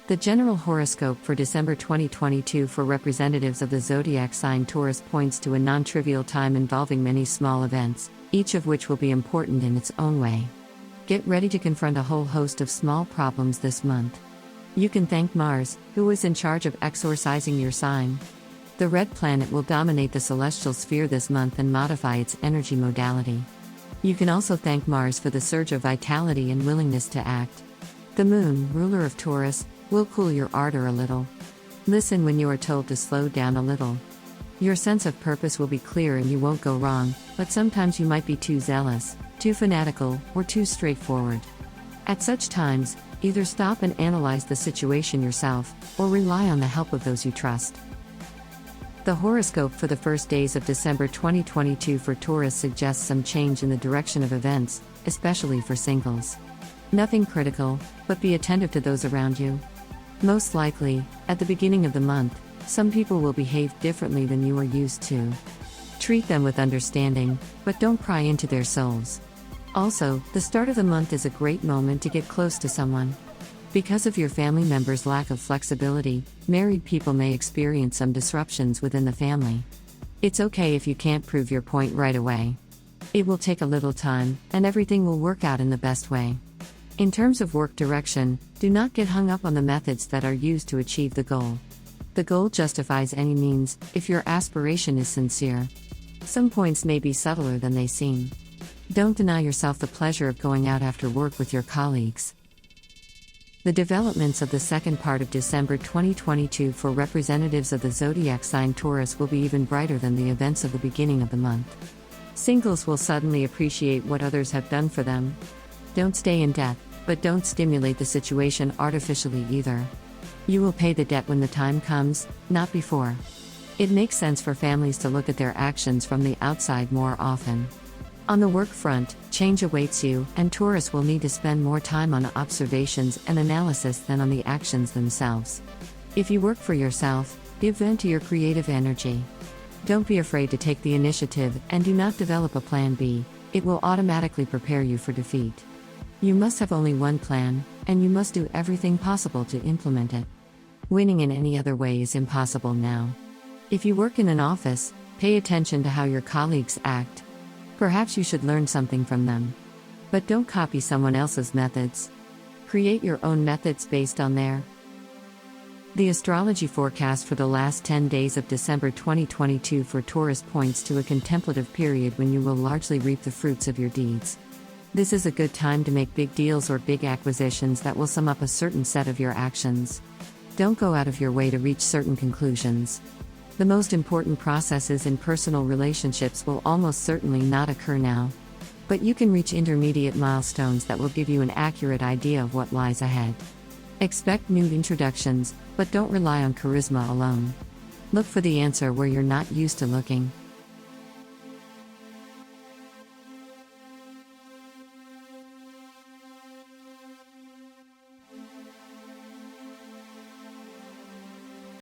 The general horoscope for December 2022 for representatives of the zodiac sign Taurus points to a non-trivial time involving many small events, each of which will be important in its own way. Get ready to confront a whole host of small problems this month. You can thank Mars, who is in charge of exorcising your sign. The red planet will dominate the celestial sphere this month and modify its energy modality. You can also thank Mars for the surge of vitality and willingness to act. The moon, ruler of Taurus, will cool your ardor a little. Listen when you are told to slow down a little. Your sense of purpose will be clear and you won't go wrong, but sometimes you might be too zealous, too fanatical, or too straightforward. At such times, either stop and analyze the situation yourself, or rely on the help of those you trust. The horoscope for the first days of December 2022 for Taurus suggests some change in the direction of events, especially for singles. Nothing critical, but be attentive to those around you. Most likely, at the beginning of the month, some people will behave differently than you are used to. Treat them with understanding, but don't pry into their souls. Also, the start of the month is a great moment to get close to someone. Because of your family members' lack of flexibility, married people may experience some disruptions within the family. It's okay if you can't prove your point right away. It will take a little time, and everything will work out in the best way. In terms of work direction, do not get hung up on the methods that are used to achieve the goal. The goal justifies any means, if your aspiration is sincere. Some points may be subtler than they seem. Don't deny yourself the pleasure of going out after work with your colleagues. The developments of the second part of December 2022 for representatives of the zodiac sign Taurus will be even brighter than the events of the beginning of the month. Singles will suddenly appreciate what others have done for them. Don't stay in debt, but don't stimulate the situation artificially either. You will pay the debt when the time comes, not before. It makes sense for families to look at their actions from the outside more often. On the work front, change awaits you, and Taurus will need to spend more time on observations and analysis than on the actions themselves. If you work for yourself, give vent to your creative energy. Don't be afraid to take the initiative and do not develop a plan B, it will automatically prepare you for defeat. You must have only one plan, and you must do everything possible to implement it. Winning in any other way is impossible now. If you work in an office, pay attention to how your colleagues act. Perhaps you should learn something from them. But don't copy someone else's methods. Create your own methods based on their. The astrology forecast for the last 10 days of December 2022 for Taurus points to a contemplative period when you will largely reap the fruits of your deeds. This is a good time to make big deals or big acquisitions that will sum up a certain set of your actions. Don't go out of your way to reach certain conclusions. The most important processes in personal relationships will almost certainly not occur now. But you can reach intermediate milestones that will give you an accurate idea of what lies ahead. Expect new introductions, but don't rely on charisma alone. Look for the answer where you're not used to looking.